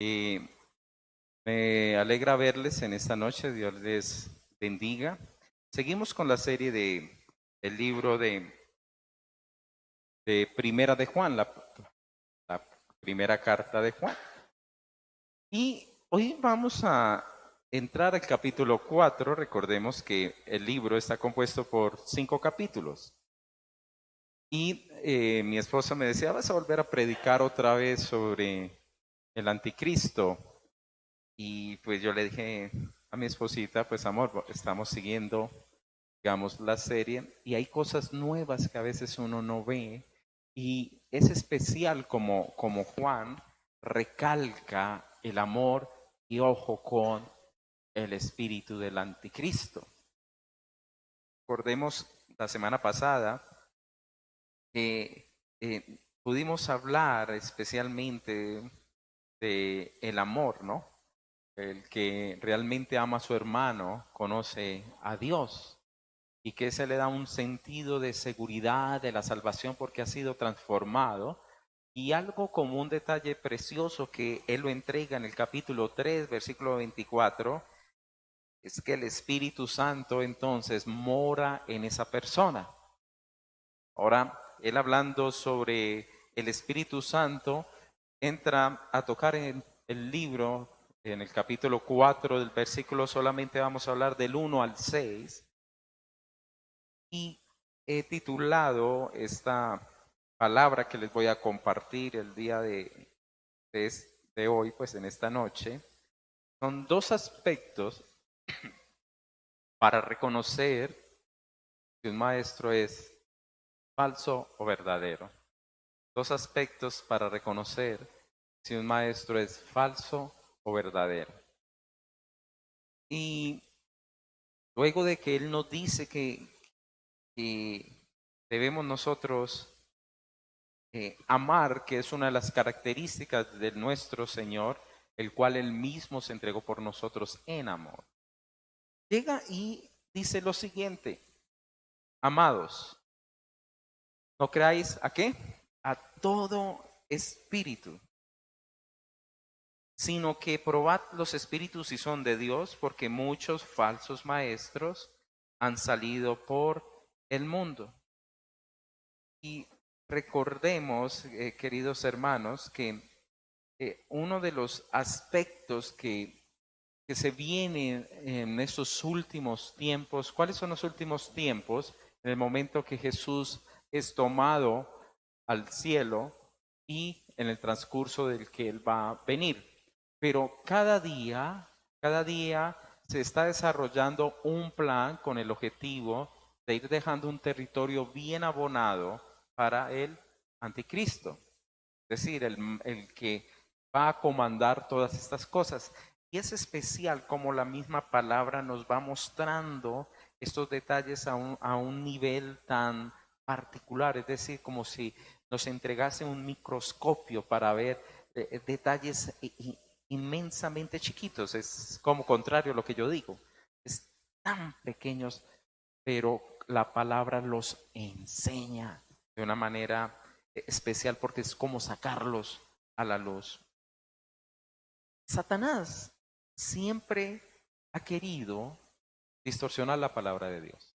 Eh, Me alegra verles en esta noche, Dios les bendiga. Seguimos con la serie de el libro de Primera de Juan, la primera carta de Juan. Y hoy vamos a entrar al capítulo 4. Recordemos que el libro está compuesto por 5 capítulos. Y mi esposa me decía, vas a volver a predicar otra vez sobre el anticristo. Y pues yo le dije a mi esposita, pues amor, estamos siguiendo, digamos, la serie y hay cosas nuevas que a veces uno no ve y es especial como Juan recalca el amor y ojo con el espíritu del anticristo. Recordemos la semana pasada que pudimos hablar especialmente de el amor, ¿no? El que realmente ama a su hermano conoce a Dios y que se le da un sentido de seguridad de la salvación porque ha sido transformado. Y algo como un detalle precioso que él lo entrega en el capítulo 3, versículo 24, es que el Espíritu Santo entonces mora en esa persona. Ahora, él hablando sobre el Espíritu Santo, entra a tocar en el libro, en el capítulo 4 del versículo, solamente vamos a hablar del 1 al 6, y he titulado esta palabra que les voy a compartir el día de hoy, pues en esta noche, son dos aspectos para reconocer si un maestro es falso o verdadero. Dos aspectos para reconocer si un maestro es falso o verdadero. Y luego de que él nos dice que debemos nosotros amar, que es una de las características de nuestro Señor, el cual él mismo se entregó por nosotros en amor. Llega y dice lo siguiente: amados, no creáis a qué, a todo espíritu, sino que probad los espíritus si son de Dios, porque muchos falsos maestros han salido por el mundo. Y recordemos, queridos hermanos, que uno de los aspectos que se viene en estos últimos tiempos, ¿cuáles son los últimos tiempos? En el momento que Jesús es tomado al cielo y en el transcurso del que Él va a venir. Pero cada día se está desarrollando un plan con el objetivo de ir dejando un territorio bien abonado para el anticristo. Es decir, el que va a comandar todas estas cosas. Y es especial como la misma palabra nos va mostrando estos detalles a un nivel tan particular, es decir, como si nos entregase un microscopio para ver detalles inmensamente chiquitos. Es como contrario a lo que yo digo. Es tan pequeños, pero la palabra los enseña de una manera especial porque es como sacarlos a la luz. Satanás siempre ha querido distorsionar la palabra de Dios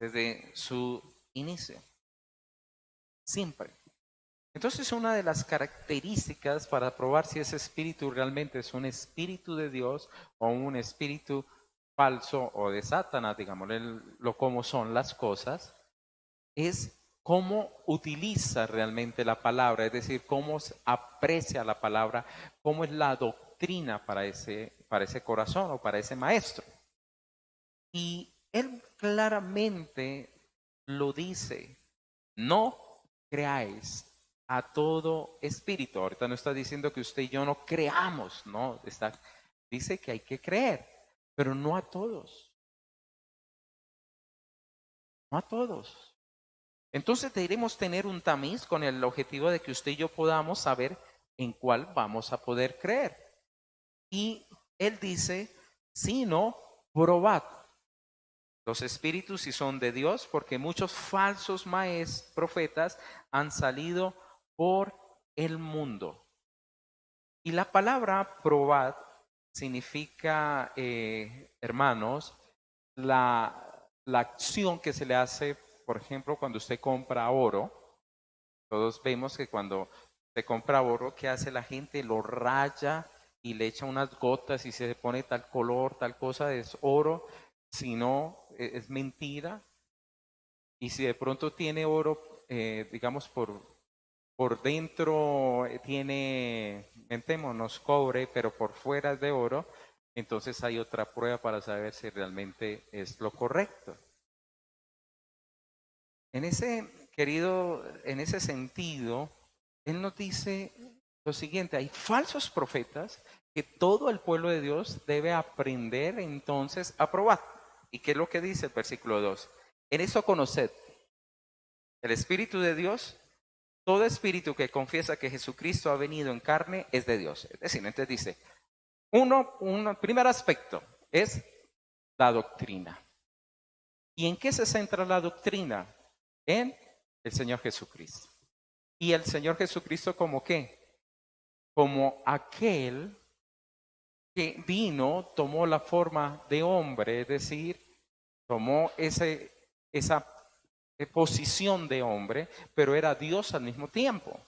desde su inicio, siempre. Entonces, una de las características para probar si ese espíritu realmente es un espíritu de Dios o un espíritu falso o de Satanás, digamos, lo como son las cosas, es cómo utiliza realmente la palabra, es decir, cómo aprecia la palabra, cómo es la doctrina para ese corazón o para ese maestro. Y él claramente lo dice: no creáis a todo espíritu. Ahorita no está diciendo que usted y yo no creamos, no, dice que hay que creer, pero no a todos, no a todos. Entonces deberemos tener un tamiz con el objetivo de que usted y yo podamos saber en cuál vamos a poder creer. Y él dice, si no, probad los espíritus si son de Dios, porque muchos falsos profetas han salido por el mundo. Y la palabra probad significa, hermanos, la acción que se le hace, por ejemplo, cuando usted compra oro. Todos vemos que cuando se compra oro, ¿qué hace la gente? Lo raya y le echa unas gotas y se pone tal color, tal cosa, es oro. Si no, es mentira. Y si de pronto tiene oro, digamos, por dentro tiene, mentémonos, cobre, pero por fuera es de oro, entonces hay otra prueba para saber si realmente es lo correcto. En ese, querido, en ese sentido, él nos dice lo siguiente: hay falsos profetas que todo el pueblo de Dios debe aprender entonces a probar. ¿Y qué es lo que dice el versículo 2? En eso conoced el Espíritu de Dios. Todo espíritu que confiesa que Jesucristo ha venido en carne es de Dios. Es decir, entonces dice, primer aspecto es la doctrina. ¿Y en qué se centra la doctrina? En el Señor Jesucristo. ¿Y el Señor Jesucristo como qué? Como aquel que vino, tomó la forma de hombre, es decir, tomó esa posición de hombre, pero era Dios al mismo tiempo.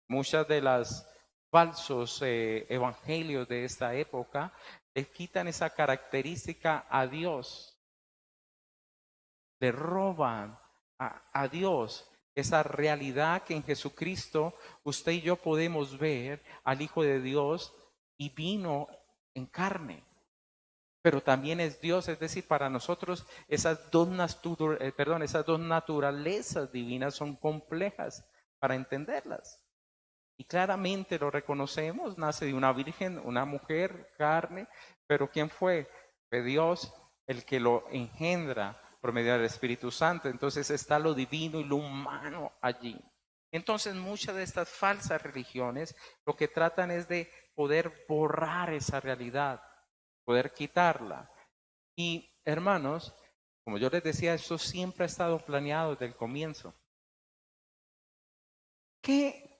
Muchas de las falsos evangelios de esta época le quitan esa característica a Dios, le roban a Dios esa realidad que en Jesucristo usted y yo podemos ver al Hijo de Dios y vino en carne. Pero también es Dios, es decir, para nosotros esas dos naturalezas divinas son complejas para entenderlas. Y claramente lo reconocemos, nace de una virgen, una mujer, carne, pero ¿quién fue? Fue Dios el que lo engendra por medio del Espíritu Santo. Entonces está lo divino y lo humano allí. Entonces muchas de estas falsas religiones lo que tratan es de poder borrar esa realidad, poder quitarla. Y hermanos, como yo les decía, esto siempre ha estado planeado desde el comienzo. ¿Qué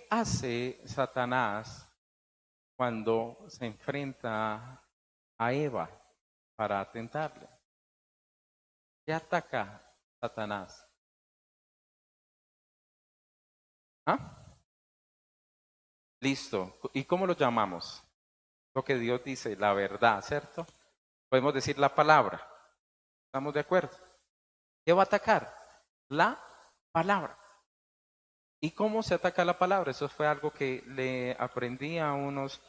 hace Satanás cuando se enfrenta a Eva para atentarle? ¿Qué ataca Satanás? ¿Ah? Listo. ¿Y cómo lo llamamos? Lo que Dios dice, la verdad, ¿cierto? Podemos decir la palabra. ¿Estamos de acuerdo? ¿Qué va a atacar? La palabra. ¿Y cómo se ataca la palabra? Eso fue algo que le aprendí a unos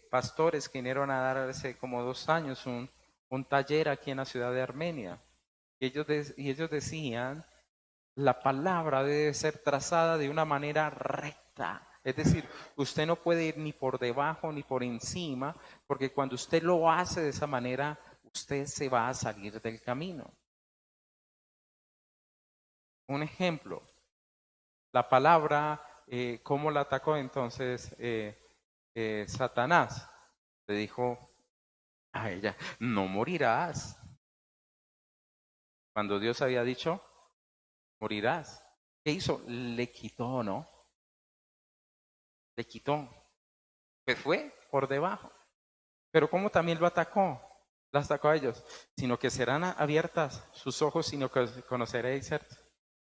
pastores que vinieron a dar hace como 2 años un taller aquí en la ciudad de Armenia. Y ellos decían, la palabra debe ser trazada de una manera recta. Es decir, usted no puede ir ni por debajo ni por encima, porque cuando usted lo hace de esa manera, usted se va a salir del camino. Un ejemplo, la palabra, ¿cómo la atacó entonces Satanás? Le dijo a ella, no morirás. Cuando Dios había dicho, morirás. ¿Qué hizo? Le quitó, ¿no? Le quitó. Pues fue por debajo. Pero ¿cómo también lo atacó? Las atacó a ellos. Sino que serán abiertas sus ojos, sino que conoceréis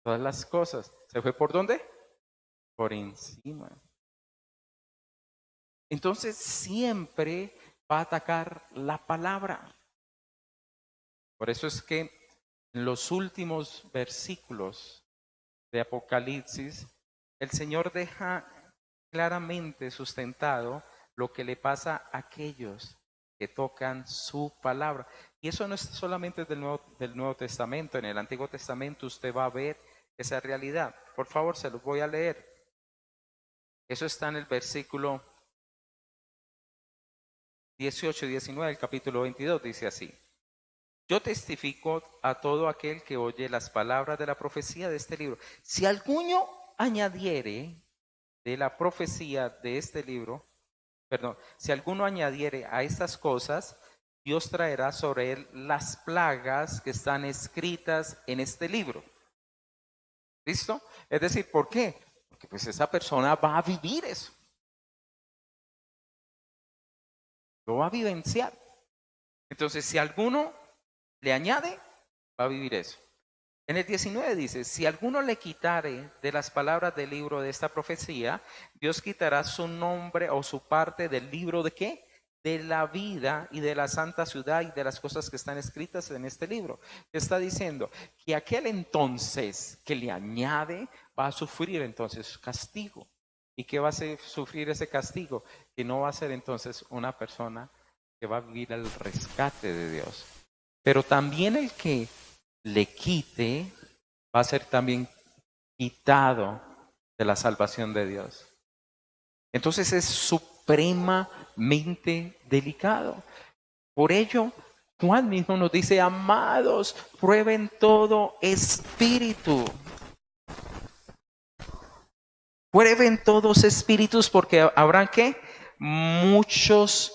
todas las cosas. ¿Se fue por dónde? Por encima. Entonces siempre va a atacar la palabra. Por eso es que en los últimos versículos de Apocalipsis, el Señor deja claramente sustentado lo que le pasa a aquellos que tocan su palabra. Y eso no es solamente del Nuevo Testamento. En el Antiguo Testamento usted va a ver esa realidad. Por favor, se los voy a leer. Eso está en el versículo 18 y 19 del capítulo 22. Dice así: yo testifico a todo aquel que oye las palabras de la profecía de este libro. Si alguno añadiere de la profecía de este libro, si alguno añadiere a estas cosas, Dios traerá sobre él las plagas que están escritas en este libro. ¿Listo? Es decir, ¿por qué? porque pues esa persona va a vivir eso. Lo va a vivenciar. Entonces, si alguno le añade, va a vivir eso. En el 19 dice, si alguno le quitare de las palabras del libro de esta profecía, Dios quitará su nombre o su parte del libro de ¿qué? De la vida y de la santa ciudad y de las cosas que están escritas en este libro. Está diciendo que aquel entonces que le añade va a sufrir entonces castigo. ¿Y qué va a sufrir ese castigo? Que no va a ser entonces una persona que va a vivir el rescate de Dios. Pero también el que le quite va a ser también quitado de la salvación de Dios. Entonces es supremamente delicado. Por ello, Juan mismo nos dice, amados, prueben todo espíritu. Prueben todos espíritus porque habrán ¿qué? Muchos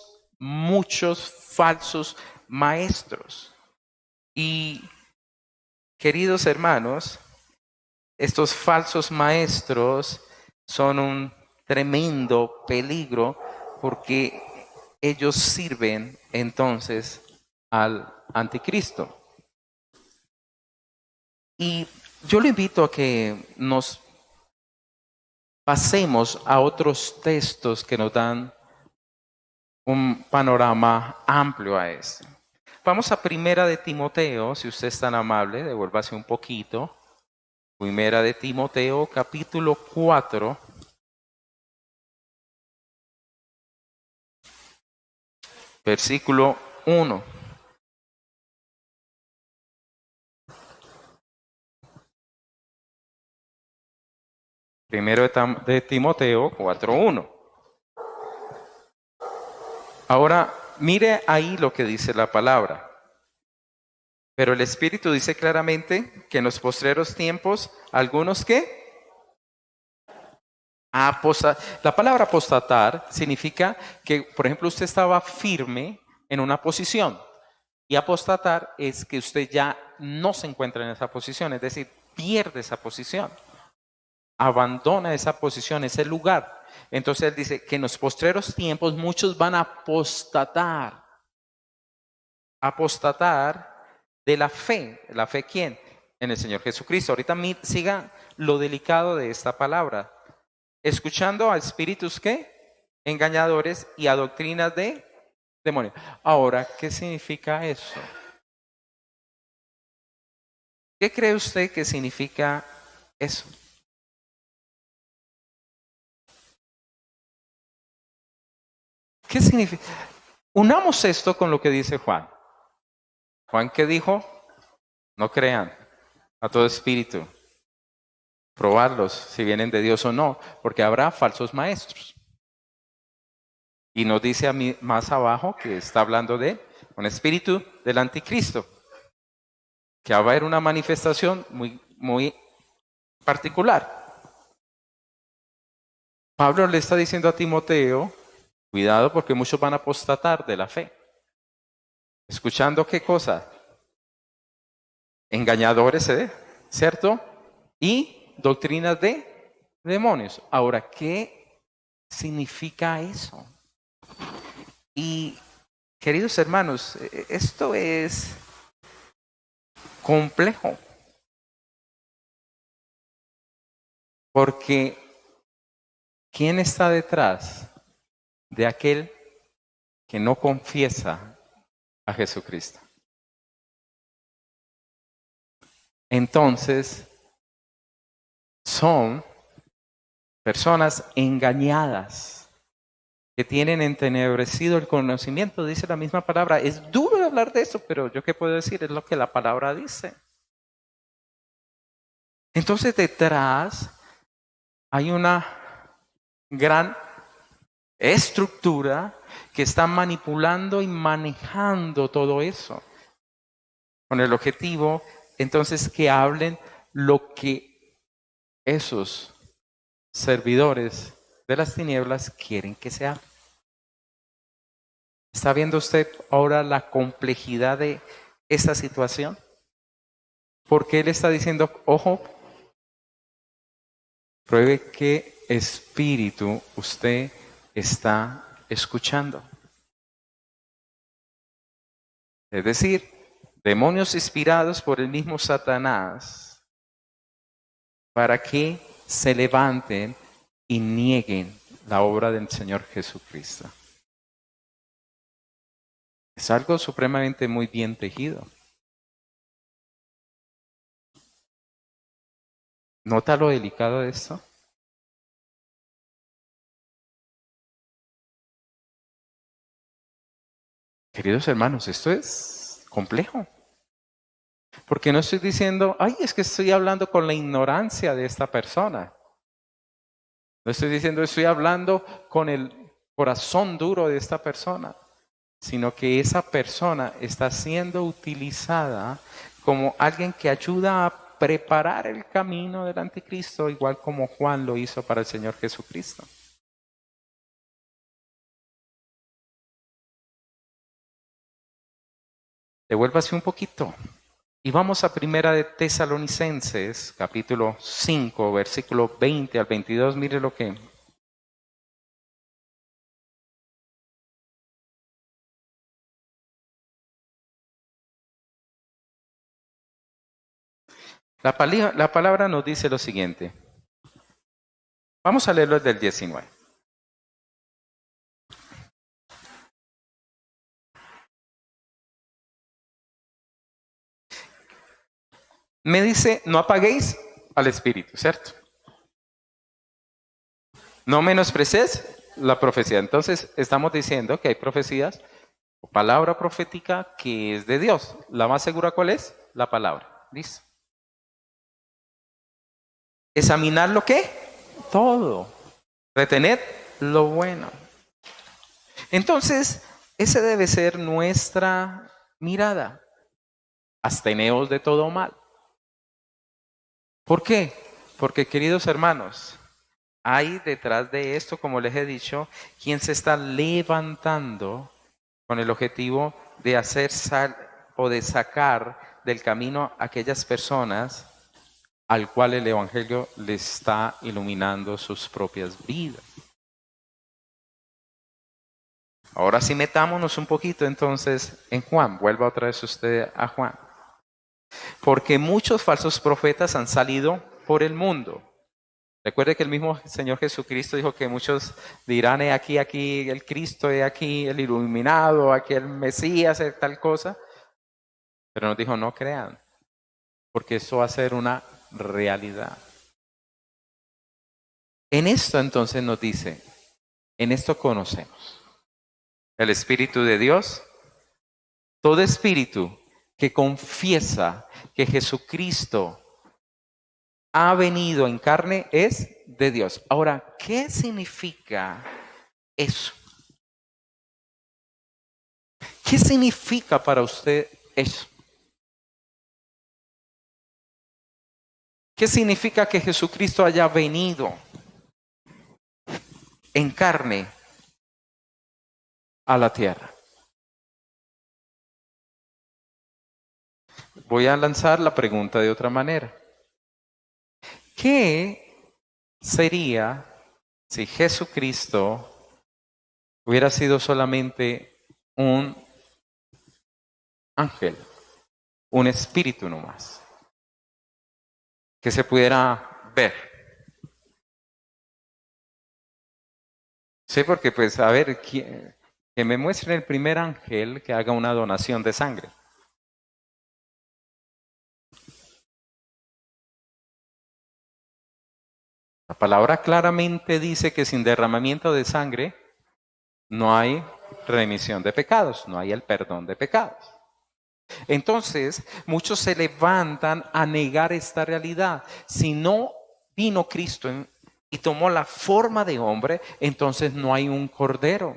falsos maestros. Y queridos hermanos, estos falsos maestros son un tremendo peligro porque ellos sirven entonces al anticristo. Y yo le invito a que nos pasemos a otros textos que nos dan un panorama amplio a este. Vamos a Primera de Timoteo, si usted es tan amable, devuélvase un poquito. Primera de Timoteo, capítulo 4. Versículo 1. Primero de Timoteo 4:1. Ahora, mire ahí lo que dice la palabra. Pero el Espíritu dice claramente que en los postreros tiempos, algunos ¿qué? La palabra apostatar significa que, por ejemplo, usted estaba firme en una posición. Y apostatar es que usted ya no se encuentra en esa posición, es decir, pierde esa posición. Abandona esa posición, ese lugar. Entonces él dice que en los postreros tiempos muchos van a apostatar. Apostatar de la fe. ¿La fe quién? En el Señor Jesucristo. Ahorita siga lo delicado de esta palabra. Escuchando a espíritus ¿qué? Engañadores y a doctrinas de demonios. Ahora, ¿qué significa eso? ¿Qué cree usted que significa eso? ¿Qué significa? Unamos esto con lo que dice Juan. Juan, ¿qué dijo? No crean a todo espíritu. Probarlos si vienen de Dios o no, porque habrá falsos maestros. Y nos dice a mí más abajo que está hablando de un espíritu del anticristo, que va a haber una manifestación muy particular. Pablo le está diciendo a Timoteo, cuidado porque muchos van a apostatar de la fe. ¿Escuchando qué cosa? Engañadores, ¿cierto? Y doctrinas de demonios. Ahora, ¿qué significa eso? Y, queridos hermanos, esto es complejo. Porque, ¿quién está detrás de aquel que no confiesa a Jesucristo? Entonces, son personas engañadas que tienen entenebrecido el conocimiento, dice la misma palabra. Es duro hablar de eso, pero yo qué puedo decir, es lo que la palabra dice. Entonces, detrás hay una gran estructura que está manipulando y manejando todo eso con el objetivo entonces que hablen lo que esos servidores de las tinieblas quieren que se hable. ¿Está viendo usted ahora la complejidad de esta situación? Porque él está diciendo, ojo, Pruebe qué espíritu usted está escuchando. Es decir, demonios inspirados por el mismo Satanás para que se levanten y nieguen la obra del Señor Jesucristo. Es algo supremamente muy bien tejido. ¿Nota lo delicado de esto? Queridos hermanos, esto es complejo. Porque no estoy diciendo, ay, es que estoy hablando con la ignorancia de esta persona. No estoy diciendo, estoy hablando con el corazón duro de esta persona, sino que esa persona está siendo utilizada como alguien que ayuda a preparar el camino del anticristo, igual como Juan lo hizo para el Señor Jesucristo. Devuélvase un poquito. Y vamos a Primera de Tesalonicenses, capítulo 5, versículo 20 al 22. Mire lo que... La palabra nos dice lo siguiente. Vamos a leerlo desde el 19. Me dice, no apaguéis al Espíritu, ¿cierto? No menosprecéis la profecía. Entonces, estamos diciendo que hay profecías o palabra profética que es de Dios. ¿La más segura cuál es? La palabra. ¿Listo? ¿Examinar lo qué? Todo. Retener lo bueno. Entonces, esa debe ser nuestra mirada. Absteneos de todo mal. ¿Por qué? Porque, queridos hermanos, hay detrás de esto, como les he dicho, quien se está levantando con el objetivo de hacer o de sacar del camino a aquellas personas al cual el Evangelio le está iluminando sus propias vidas. Ahora sí metámonos un poquito entonces en Juan. Vuelva otra vez usted a Juan. Porque muchos falsos profetas han salido por el mundo. Recuerde que el mismo Señor Jesucristo dijo que muchos dirán, aquí el Cristo, aquí el iluminado, aquí el Mesías, tal cosa. Pero nos dijo, no crean, porque eso va a ser una realidad. En esto entonces nos dice, en esto conocemos el Espíritu de Dios. Todo espíritu que confiesa que Jesucristo ha venido en carne es de Dios. Ahora, ¿qué significa eso? ¿Qué significa para usted eso? ¿Qué significa que Jesucristo haya venido en carne a la tierra? Voy a lanzar la pregunta de otra manera. ¿Qué sería si Jesucristo hubiera sido solamente un ángel, un espíritu nomás, que se pudiera ver? Sí, porque pues, a ver, que me muestren el primer ángel que haga una donación de sangre. La palabra claramente dice que sin derramamiento de sangre no hay remisión de pecados, no hay el perdón de pecados. Entonces, muchos se levantan a negar esta realidad. Si no vino Cristo y tomó la forma de hombre, entonces no hay un cordero,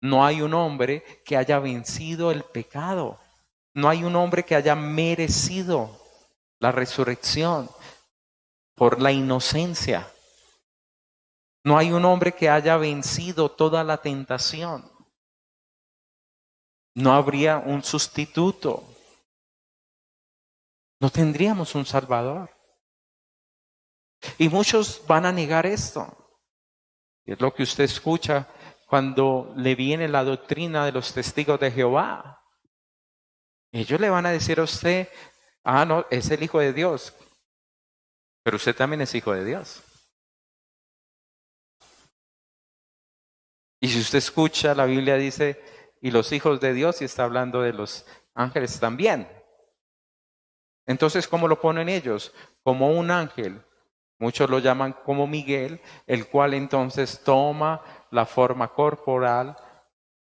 no hay un hombre que haya vencido el pecado, no hay un hombre que haya merecido la resurrección por la inocencia. No hay un hombre que haya vencido toda la tentación. No habría un sustituto. No tendríamos un Salvador. Y muchos van a negar esto. Es lo que usted escucha cuando le viene la doctrina de los testigos de Jehová. Ellos le van a decir a usted, no, es el Hijo de Dios. Pero usted también es hijo de Dios. Y si usted escucha, la Biblia dice, y los hijos de Dios, y está hablando de los ángeles también. Entonces, ¿cómo lo ponen ellos? Como un ángel. Muchos lo llaman como Miguel, el cual entonces toma la forma corporal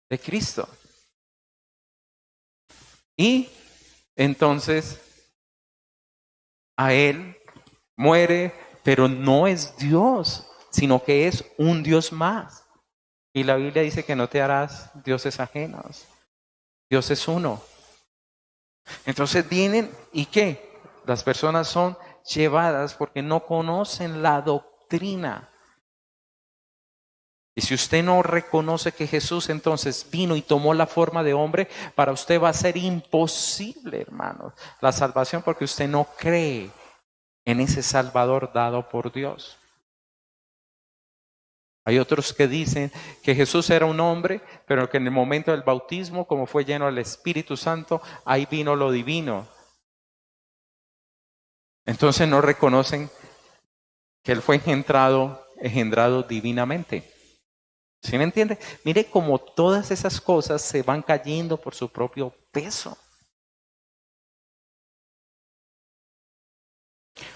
de Cristo. Y entonces a él muere, pero no es Dios, sino que es un Dios más. Y la Biblia dice que no te harás dioses ajenos. Dios es uno. Entonces vienen y ¿qué? Las personas son llevadas porque no conocen la doctrina. Y si usted no reconoce que Jesús entonces vino y tomó la forma de hombre, para usted va a ser imposible, hermanos, la salvación porque usted no cree en ese Salvador dado por Dios. Hay otros que dicen que Jesús era un hombre, pero que en el momento del bautismo, como fue lleno del Espíritu Santo, ahí vino lo divino. Entonces no reconocen que Él fue engendrado divinamente. ¿Sí me entiende? Mire cómo todas esas cosas se van cayendo por su propio peso.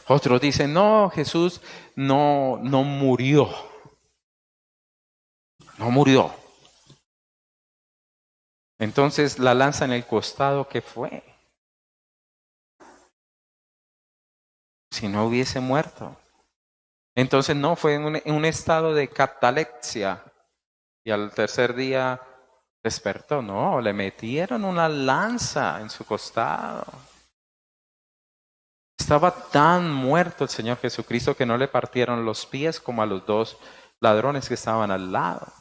Otros dicen, no, Jesús no murió. No murió. Entonces la lanza en el costado, ¿qué fue? Si no hubiese muerto. Entonces no, fue en un estado de catalepsia. Y al tercer día despertó. No, le metieron una lanza en su costado. Estaba tan muerto el Señor Jesucristo que no le partieron los pies como a los dos ladrones que estaban al lado.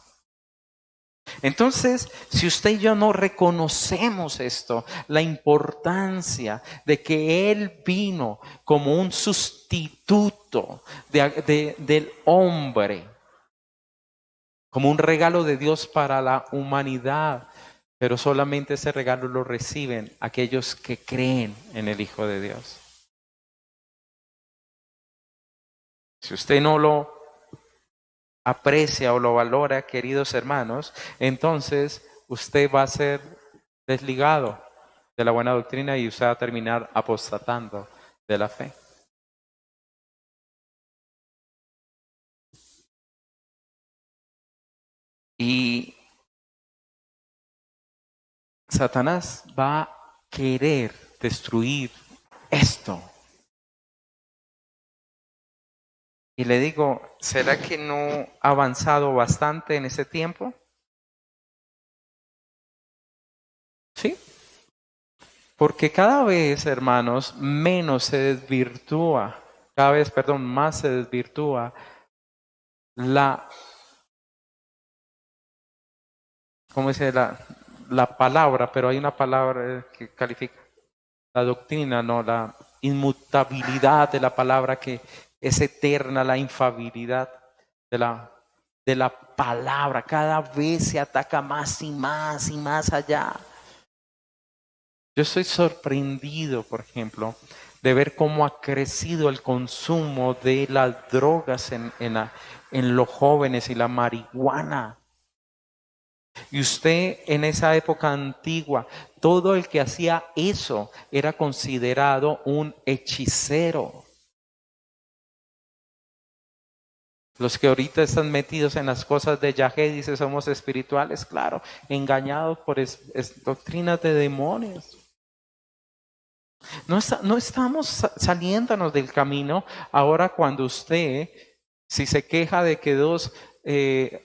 Entonces, si usted y yo no reconocemos esto, la importancia de que Él vino como un sustituto del hombre, como un regalo de Dios para la humanidad, pero solamente ese regalo lo reciben aquellos que creen en el Hijo de Dios. Si usted no lo aprecia o lo valora, queridos hermanos, entonces usted va a ser desligado de la buena doctrina y usted va a terminar apostatando de la fe. Y Satanás va a querer destruir esto. Y le digo, ¿será que no ha avanzado bastante en ese tiempo? Sí. Porque cada vez, hermanos, más se desvirtúa la, ¿cómo dice? La palabra, pero hay una palabra que califica la doctrina, no, la inmutabilidad de la palabra que es eterna, la infalibilidad de la palabra. Cada vez se ataca más y más y más allá. Yo estoy sorprendido, por ejemplo, de ver cómo ha crecido el consumo de las drogas en los jóvenes y la marihuana. Y usted en esa época antigua, todo el que hacía eso era considerado un hechicero. Los que ahorita están metidos en las cosas de Yahé, dice somos espirituales, claro, engañados por doctrinas de demonios. No estamos saliéndonos del camino ahora cuando usted, si se queja de que dos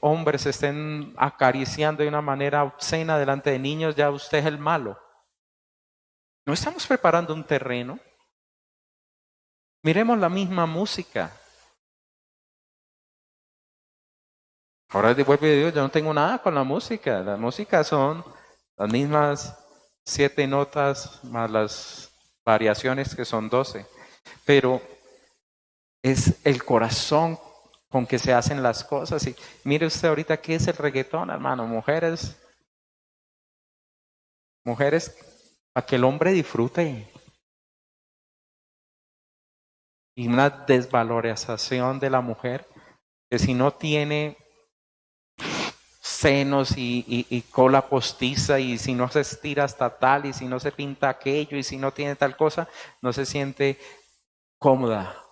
hombres estén acariciando de una manera obscena delante de niños, ya usted es el malo. No estamos preparando un terreno. Miremos la misma música. Ahora de vuelvo y digo, yo no tengo nada con la música. La música son las mismas 7 notas más las variaciones que son 12. Pero es el corazón con que se hacen las cosas. Y mire usted ahorita qué es el reggaetón, hermano. Mujeres, para que el hombre disfrute. Y una desvalorización de la mujer, que si no tiene senos y cola postiza, y si no se estira hasta tal, y si no se pinta aquello, y si no tiene tal cosa, no se siente cómoda.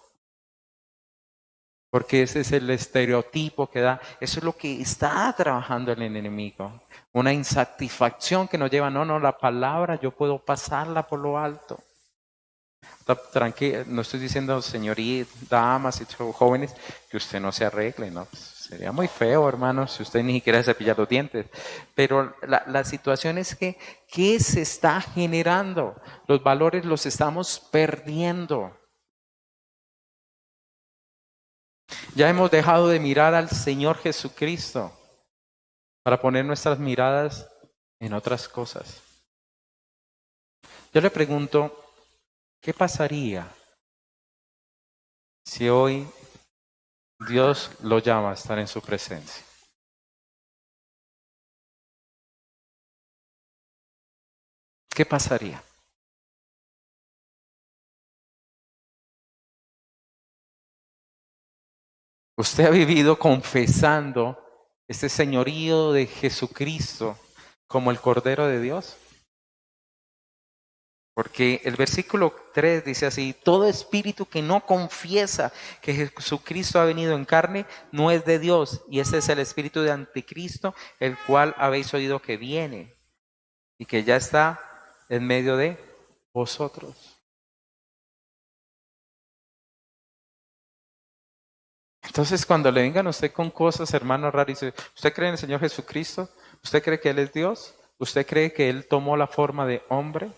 Porque ese es el estereotipo que da. Eso es lo que está trabajando el enemigo. Una insatisfacción que nos lleva, no, la palabra yo puedo pasarla por lo alto. Tranquila, no estoy diciendo señoritas, damas y jóvenes que usted no se arregle, ¿no? Pues sería muy feo, hermano, si usted ni siquiera se cepilla los dientes. Pero la situación es que, ¿qué se está generando? Los valores los estamos perdiendo. Ya hemos dejado de mirar al Señor Jesucristo para poner nuestras miradas en otras cosas. Yo le pregunto, ¿qué pasaría si hoy Dios lo llama a estar en su presencia? ¿Qué pasaría? Usted ha vivido confesando este señorío de Jesucristo como el Cordero de Dios. Porque el versículo 3 dice así: todo espíritu que no confiesa que Jesucristo ha venido en carne no es de Dios, y ese es el espíritu de anticristo, el cual habéis oído que viene y que ya está en medio de vosotros. Entonces, cuando le vengan a usted con cosas, hermano raro, dice: ¿usted cree en el Señor Jesucristo? ¿Usted cree que Él es Dios? ¿Usted cree que Él tomó la forma de hombre?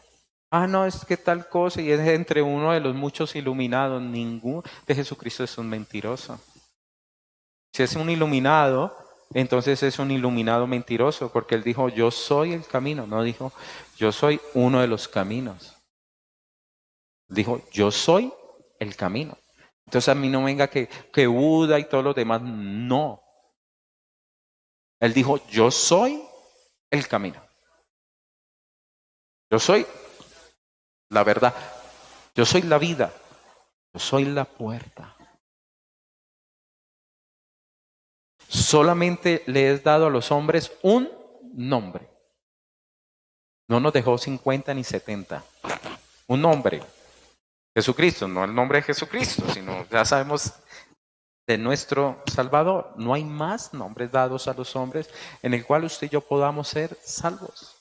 Ah, no, es que tal cosa, y es entre uno de los muchos iluminados. Ninguno de Jesucristo es un mentiroso. Si es un iluminado, entonces es un iluminado mentiroso, porque Él dijo: yo soy el camino. No dijo: yo soy uno de los caminos. Dijo: yo soy el camino. Entonces a mí no venga que Buda y todos los demás. No. Él dijo: yo soy el camino. Yo soy la verdad. Yo soy la vida. Yo soy la puerta. Solamente le es dado a los hombres un nombre. No nos dejó 50 ni 70. Un nombre. Jesucristo, no el nombre de Jesucristo, sino ya sabemos de nuestro Salvador. No hay más nombres dados a los hombres en el cual usted y yo podamos ser salvos.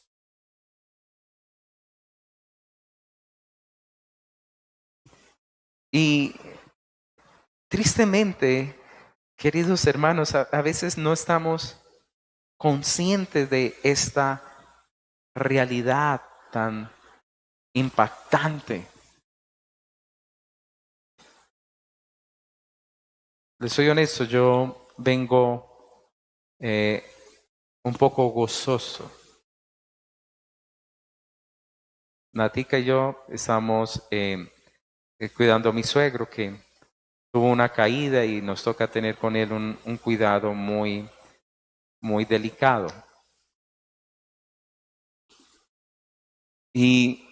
Y tristemente, queridos hermanos, a veces no estamos conscientes de esta realidad tan impactante. Les soy honesto, yo vengo un poco gozoso. Natica y yo estamos cuidando a mi suegro, que tuvo una caída y nos toca tener con él un cuidado muy, muy delicado. Y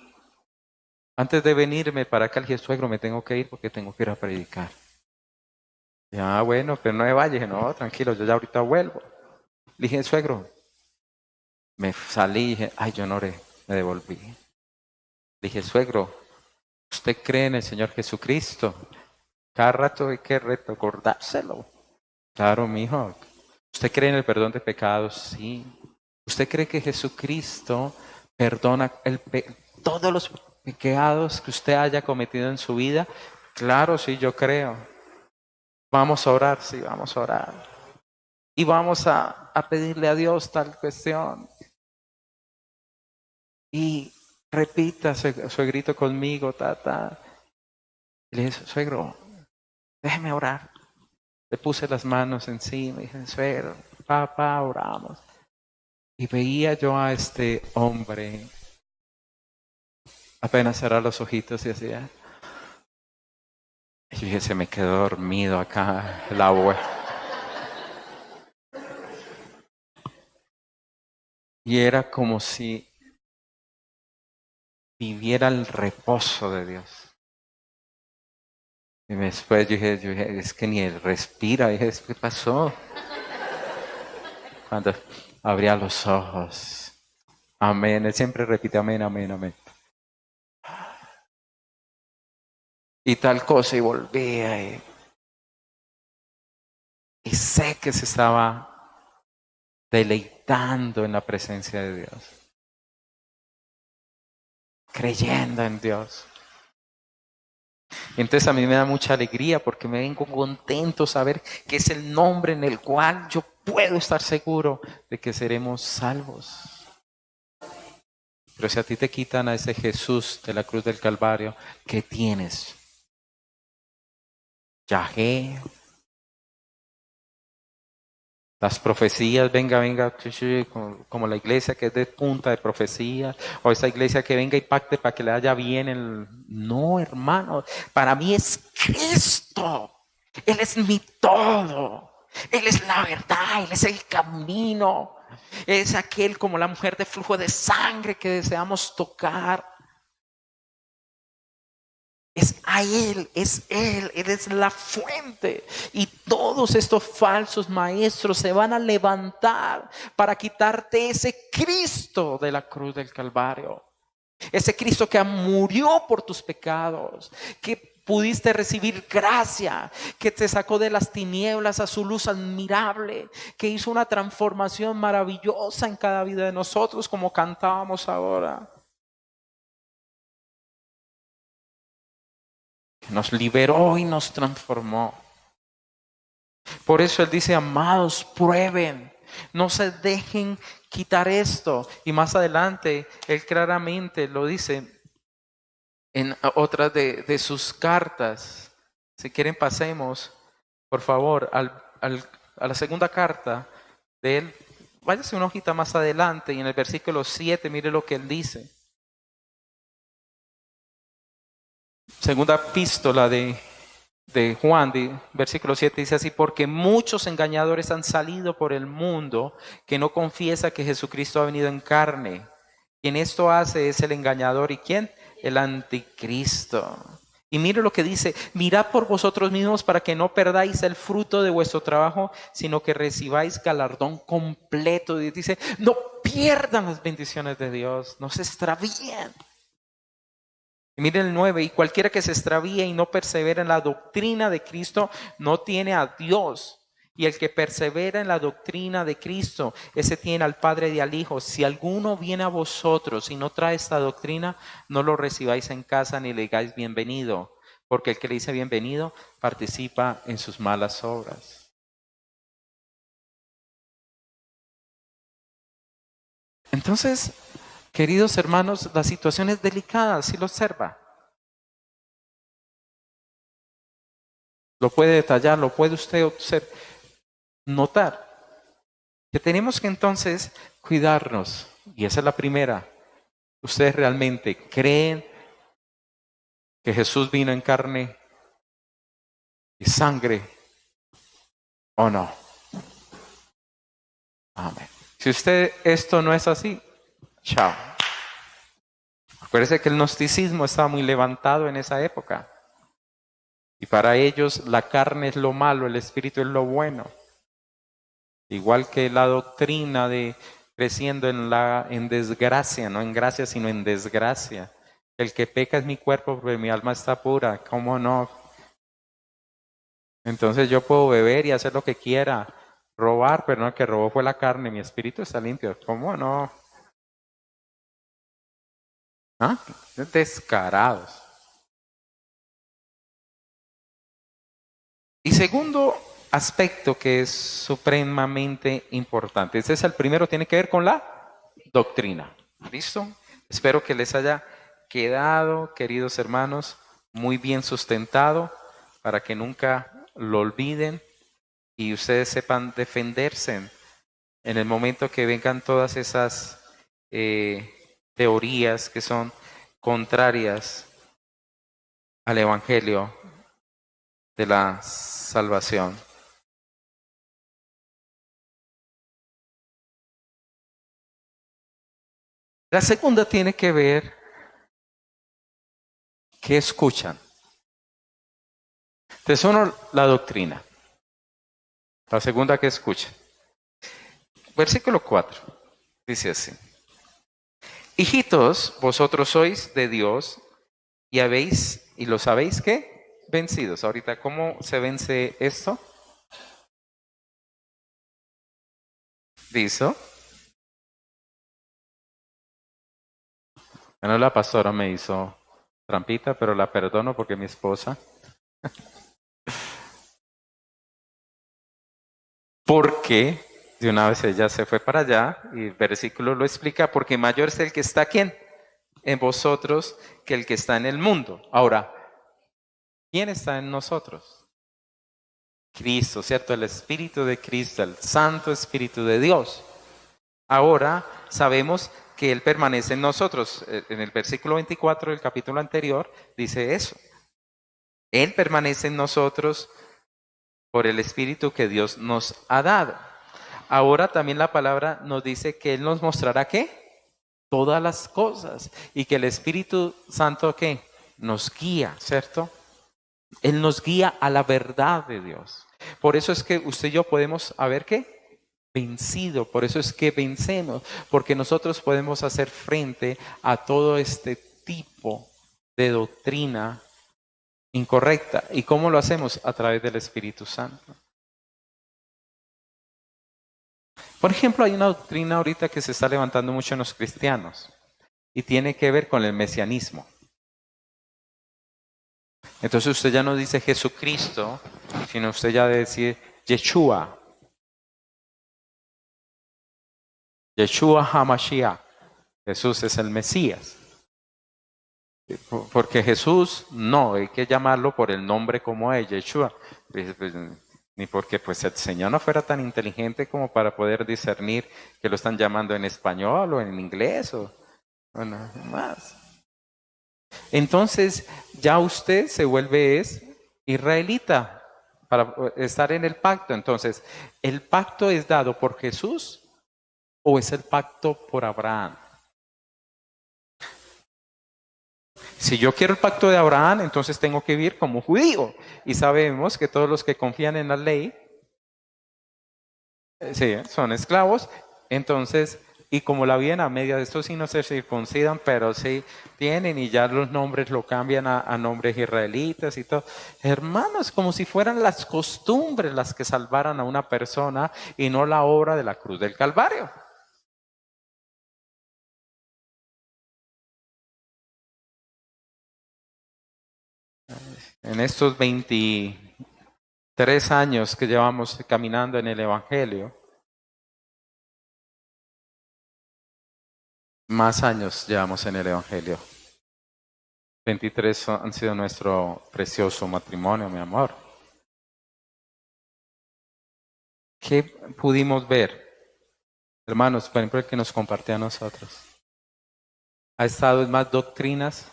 antes de venirme para acá, le dije: suegro, me tengo que ir porque tengo que ir a predicar. Y, bueno, pero no me vaya. Dije: no, tranquilo, yo ya ahorita vuelvo. Le dije: suegro, me salí y dije: ay, yo no oré, me devolví. Le dije: suegro, ¿usted cree en el Señor Jesucristo? Cada rato hay que recordárselo. Claro, mijo. ¿Usted cree en el perdón de pecados? Sí. ¿Usted cree que Jesucristo perdona todos los pecados que usted haya cometido en su vida? Claro, sí, yo creo. Vamos a orar, sí, vamos a orar. Y vamos a pedirle a Dios tal cuestión. Y repita, suegrito, conmigo, ta. Y le dije: suegro, déjeme orar. Le puse las manos encima y dije: suegro, papá, oramos. Y veía yo a este hombre apenas cerrar los ojitos y decía: Y dije, se me quedó dormido acá el abuelo. Y era como si viviera el reposo de Dios. Y después yo dije, es que ni él respira. Dije, ¿qué pasó? Cuando abría los ojos. Amén. Él siempre repite amén, amén, amén. Y tal cosa, y volvía. Y sé que se estaba deleitando en la presencia de Dios. Creyendo en Dios. Y entonces a mí me da mucha alegría porque me vengo contento saber que es el nombre en el cual yo puedo estar seguro de que seremos salvos. Pero si a ti te quitan a ese Jesús de la cruz del Calvario, ¿qué tienes? Yahé. Las profecías, venga, como la iglesia que es de punta de profecías, o esa iglesia que venga y pacte para que le vaya bien. No, hermano, para mí es Cristo. Él es mi todo. Él es la verdad, Él es el camino. Es aquel como la mujer de flujo de sangre que deseamos tocar. Es a Él es la fuente. Y todos estos falsos maestros se van a levantar para quitarte ese Cristo de la cruz del Calvario. Ese Cristo que murió por tus pecados, que pudiste recibir gracia, que te sacó de las tinieblas a su luz admirable, que hizo una transformación maravillosa en cada vida de nosotros, como cantábamos ahora. Nos liberó y nos transformó. Por eso Él dice, amados, prueben, no se dejen quitar esto. Y más adelante, Él claramente lo dice en otra de sus cartas. Si quieren pasemos, por favor, a la segunda carta de Él. Váyase una hojita más adelante y en el versículo 7, mire lo que Él dice. Segunda epístola de Juan, versículo 7 dice así, porque muchos engañadores han salido por el mundo que no confiesa que Jesucristo ha venido en carne. Quien esto hace es el engañador. ¿Y quién? El anticristo. Y mire lo que dice, mirad por vosotros mismos para que no perdáis el fruto de vuestro trabajo, sino que recibáis galardón completo. Y dice, no pierdan las bendiciones de Dios, no se extravíen. Y miren el 9, y cualquiera que se extravíe y no persevera en la doctrina de Cristo, no tiene a Dios. Y el que persevera en la doctrina de Cristo, ese tiene al Padre y al Hijo. Si alguno viene a vosotros y no trae esta doctrina, no lo recibáis en casa ni le digáis bienvenido, porque el que le dice bienvenido participa en sus malas obras. Entonces, queridos hermanos, la situación es delicada, si lo observa. Lo puede detallar, lo puede usted notar. Que tenemos que entonces cuidarnos. Y esa es la primera. ¿Ustedes realmente creen que Jesús vino en carne y sangre o no? Amén. Si usted esto no es así, chao. Acuérdese que el gnosticismo estaba muy levantado en esa época. Y para ellos la carne es lo malo, el espíritu es lo bueno. Igual que la doctrina de creciendo en desgracia, no en gracia, sino en desgracia. El que peca es mi cuerpo, porque mi alma está pura. ¿Cómo no? Entonces yo puedo beber y hacer lo que quiera, robar, pero no, el que robó fue la carne, mi espíritu está limpio. ¿Cómo no? ¿Ah? Descarados. Y segundo aspecto que es supremamente importante. Este es el primero, tiene que ver con la doctrina. ¿Listo? Espero que les haya quedado, queridos hermanos, muy bien sustentado para que nunca lo olviden y ustedes sepan defenderse en el momento que vengan todas esas teorías que son contrarias al Evangelio de la salvación. La segunda tiene que ver qué escuchan. Entonces, uno, la doctrina. La segunda, que escuchan. Versículo 4 dice así: hijitos, vosotros sois de Dios y lo sabéis que vencidos. Ahorita, ¿cómo se vence esto? Dice, bueno, la pastora me hizo trampita, pero la perdono porque mi esposa. Porque de una vez ella se fue para allá y el versículo lo explica, porque mayor es el que está ¿quién? En vosotros que el que está en el mundo. Ahora, ¿quién está en nosotros? Cristo, ¿cierto? El Espíritu de Cristo, el Santo Espíritu de Dios. Ahora sabemos que Él permanece en nosotros. En el versículo 24 del capítulo anterior dice eso. Él permanece en nosotros por el Espíritu que Dios nos ha dado. Ahora también la palabra nos dice que Él nos mostrará ¿qué? Todas las cosas. Y que el Espíritu Santo ¿qué? Nos guía, ¿cierto? Él nos guía a la verdad de Dios. Por eso es que usted y yo podemos haber ¿qué? Vencido. Por eso es que vencemos. Porque nosotros podemos hacer frente a todo este tipo de doctrina incorrecta. ¿Y cómo lo hacemos? A través del Espíritu Santo. Por ejemplo, hay una doctrina ahorita que se está levantando mucho en los cristianos y tiene que ver con el mesianismo. Entonces usted ya no dice Jesucristo, sino usted ya debe decir Yeshua. Yeshua HaMashiach. Jesús es el Mesías. Porque Jesús no, hay que llamarlo por el nombre como es, Yeshua. Ni porque pues el Señor no fuera tan inteligente como para poder discernir que lo están llamando en español o en inglés o bueno, más. Entonces ya usted se vuelve israelita para estar en el pacto. Entonces, ¿el pacto es dado por Jesús o es el pacto por Abraham? Si yo quiero el pacto de Abraham, entonces tengo que vivir como judío. Y sabemos que todos los que confían en la ley, sí, son esclavos. Entonces, y como la viven a media de estos sí no se circuncidan, pero sí tienen y ya los nombres lo cambian a nombres israelitas y todo. Hermanos, como si fueran las costumbres las que salvaran a una persona y no la obra de la cruz del Calvario. En estos 23 años que llevamos caminando en el Evangelio, más años llevamos en el Evangelio. 23 han sido nuestro precioso matrimonio, mi amor. ¿Qué pudimos ver? Hermanos, por ejemplo, el que nos compartió a nosotros. Ha estado en más doctrinas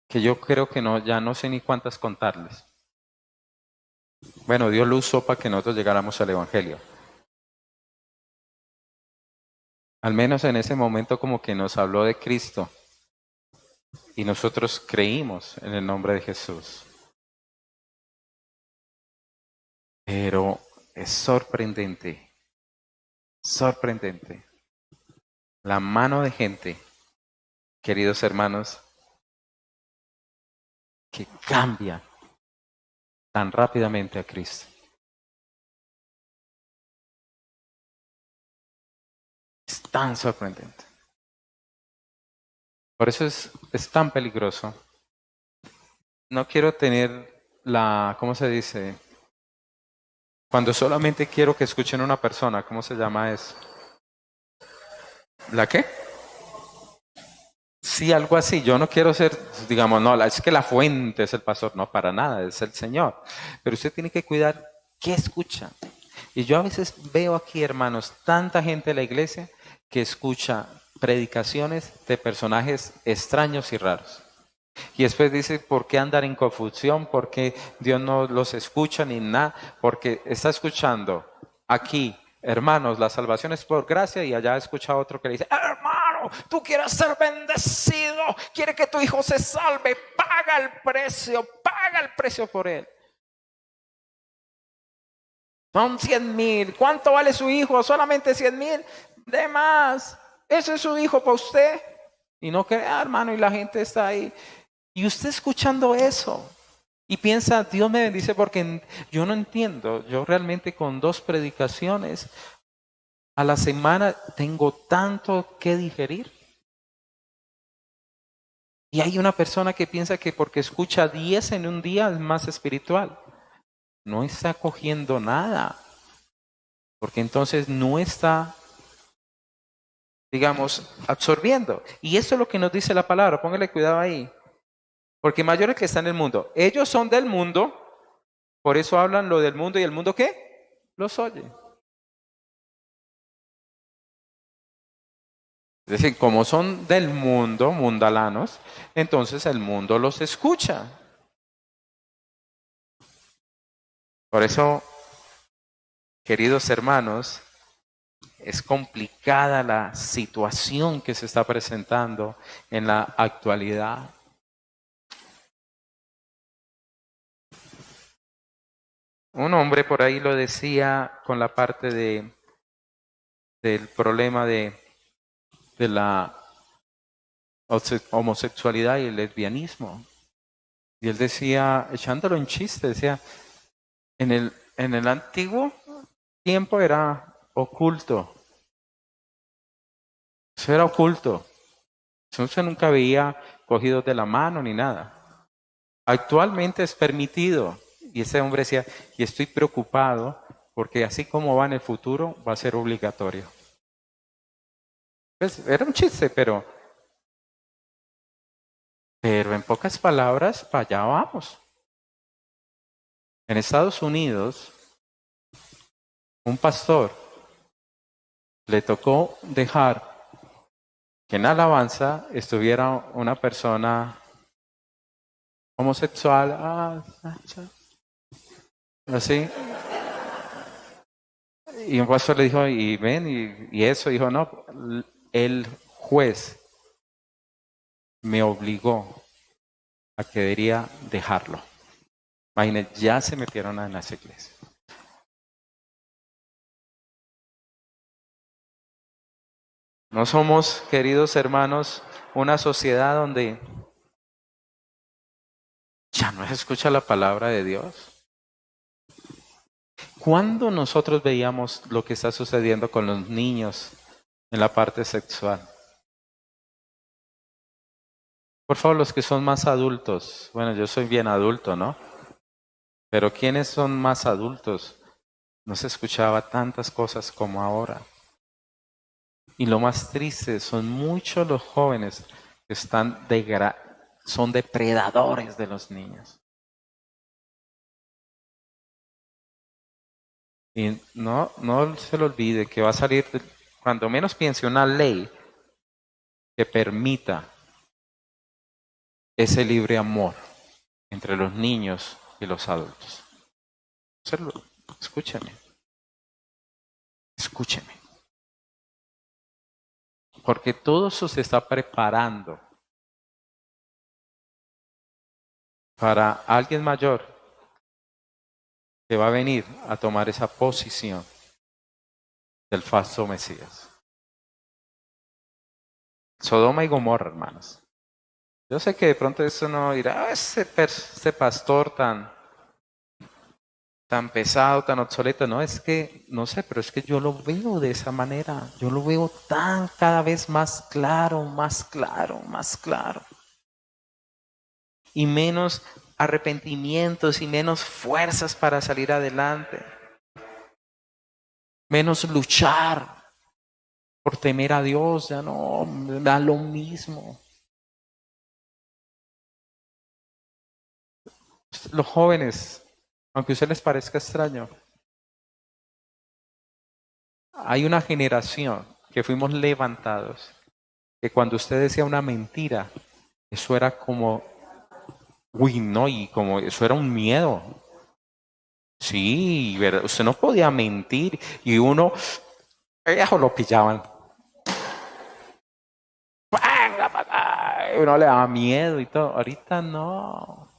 que yo creo que no, ya no sé ni cuántas contarles. Bueno, Dios lo usó para que nosotros llegáramos al Evangelio. Al menos en ese momento como que nos habló de Cristo y nosotros creímos en el nombre de Jesús. Pero es sorprendente, sorprendente. La mano de gente, queridos hermanos, que cambia tan rápidamente a Cristo. Es tan sorprendente. Por eso es tan peligroso. No quiero tener ¿cómo se dice? Cuando solamente quiero que escuchen a una persona, ¿cómo se llama eso? ¿La qué? Sí, algo así. Yo no quiero ser, digamos, no, es que la fuente es el pastor. No, para nada, es el Señor. Pero usted tiene que cuidar qué escucha. Y yo a veces veo aquí, hermanos, tanta gente en la iglesia que escucha predicaciones de personajes extraños y raros. Y después dice, ¿por qué andar en confusión? ¿Por qué Dios no los escucha ni nada? Porque está escuchando aquí, hermanos, la salvación es por gracia, y allá escucha otro que le dice, hermano, tú quieres ser bendecido, quiere que tu hijo se salve, paga el precio por él. Son 100,000. ¿Cuánto vale su hijo? Solamente 100,000. De más. Ese es su hijo para usted. Y no crea, hermano, y la gente está ahí. Y usted escuchando eso. Y piensa, Dios me bendice porque yo no entiendo. Yo realmente con 2 predicaciones a la semana tengo tanto que digerir. Y hay una persona que piensa que porque escucha 10 en un día es más espiritual. No está cogiendo nada. Porque entonces no está, digamos, absorbiendo. Y eso es lo que nos dice la palabra. Póngale cuidado ahí. Porque mayores que están en el mundo. Ellos son del mundo. Por eso hablan lo del mundo. ¿Y el mundo qué? Los oye. Es decir, como son del mundo, mundalanos, entonces el mundo los escucha. Por eso, queridos hermanos, es complicada la situación que se está presentando en la actualidad. Un hombre por ahí lo decía con la parte del problema de la homosexualidad y el lesbianismo. Y él decía, echándolo en chiste, decía, en el antiguo tiempo era oculto. Eso era oculto. Eso se nunca veía cogidos de la mano ni nada. Actualmente es permitido. Y ese hombre decía, y estoy preocupado porque así como va en el futuro, va a ser obligatorio. Pues era un chiste, pero en pocas palabras, para allá vamos. En Estados Unidos, un pastor le tocó dejar que en alabanza estuviera una persona homosexual, así. Y un pastor le dijo, y ven, y eso, dijo, no, el juez me obligó a que debería dejarlo. Imagínense, ya se metieron en las iglesias. No somos, queridos hermanos, una sociedad donde ya no se escucha la palabra de Dios. ¿Cuándo nosotros veíamos lo que está sucediendo con los niños en la parte sexual? Por favor, los que son más adultos. Bueno, yo soy bien adulto, ¿no? Pero ¿quiénes son más adultos? No se escuchaba tantas cosas como ahora. Y lo más triste, son muchos los jóvenes que son depredadores de los niños. Y no se le olvide que va a salir, cuando menos piense, una ley que permita ese libre amor entre los niños y los adultos. Escúcheme. Escúcheme. Porque todo eso se está preparando para alguien mayor que va a venir a tomar esa posición del falso Mesías. Sodoma y Gomorra, hermanos. Yo sé que de pronto eso no dirá, ese pastor tan pesado, tan obsoleto. No, es que, no sé, pero es que yo lo veo de esa manera. Yo lo veo cada vez más claro, más claro, más claro. Y menos arrepentimientos y menos fuerzas para salir adelante. Menos luchar por temer a Dios, ya no, da lo mismo. Los jóvenes, aunque a ustedes les parezca extraño, hay una generación que fuimos levantados, que cuando usted decía una mentira, eso era como Uy, no, y como eso era un miedo. Sí, ¿verdad? Usted no podía mentir y uno, eso lo pillaban. ¡Venga para acá! Y uno le daba miedo y todo. Ahorita no.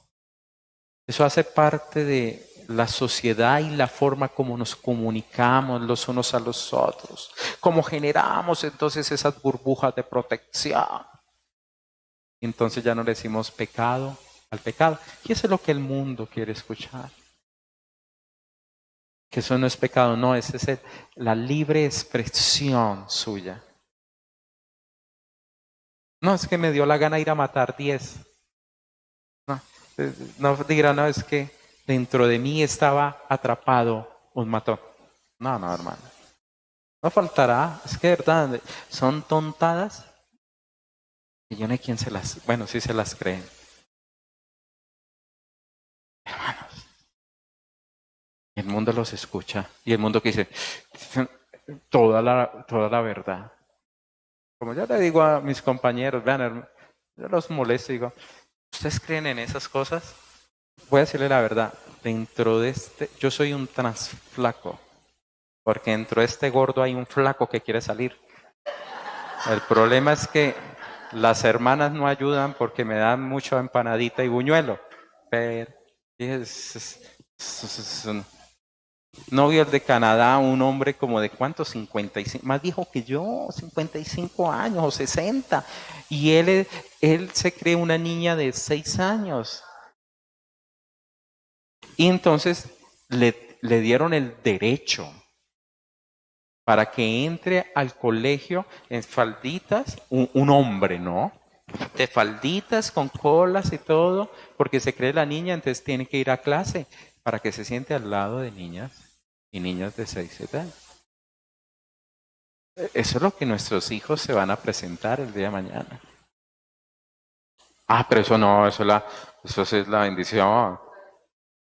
Eso hace parte de la sociedad y la forma como nos comunicamos los unos a los otros. Como generamos entonces esas burbujas de protección. Entonces ya no le decimos pecado al pecado. Y eso es lo que el mundo quiere escuchar. Que eso no es pecado, no, esa es la libre expresión suya. No, es que me dio la gana ir a matar 10. No, no dirá, no, es que dentro de mí estaba atrapado un matón. No, no, hermano. No faltará, es que de verdad, son tontadas y yo no hay quien se las, bueno, sí se las creen. Hermanos, el mundo los escucha y el mundo que dice toda la verdad. Como yo le digo a mis compañeros, vean, yo los molesto y digo, ¿ustedes creen en esas cosas? Voy a decirle la verdad, dentro de yo soy un transflaco, porque dentro de este gordo hay un flaco que quiere salir. El problema es que las hermanas no ayudan porque me dan mucho empanadita y buñuelo. Pero es un novio de Canadá, un hombre como de cuántos, 55, más viejo que yo, 55 años o 60. Y él se cree una niña de 6 años. Y entonces le dieron el derecho para que entre al colegio en falditas, un hombre, ¿no? De falditas con colas y todo, porque se cree la niña, entonces tiene que ir a clase para que se siente al lado de niñas y niños de 6, 7 años. Eso es lo que nuestros hijos se van a presentar el día de mañana. Ah, pero eso no, eso es la bendición.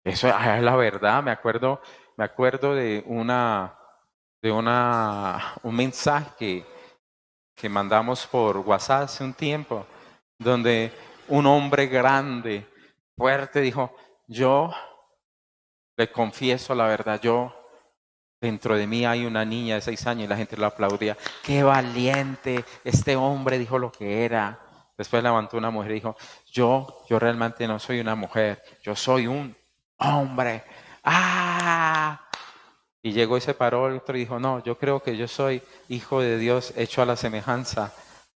Eso es la verdad. Me acuerdo de un mensaje que mandamos por WhatsApp hace un tiempo, donde un hombre grande, fuerte, dijo, yo le confieso la verdad, dentro de mí hay una niña de 6 años y la gente lo aplaudía. ¡Qué valiente! Este hombre dijo lo que era. Después levantó una mujer y dijo, yo realmente no soy una mujer, yo soy un hombre. ¡Ah! Y llegó y se paró el otro y dijo, no, yo creo que yo soy hijo de Dios hecho a la semejanza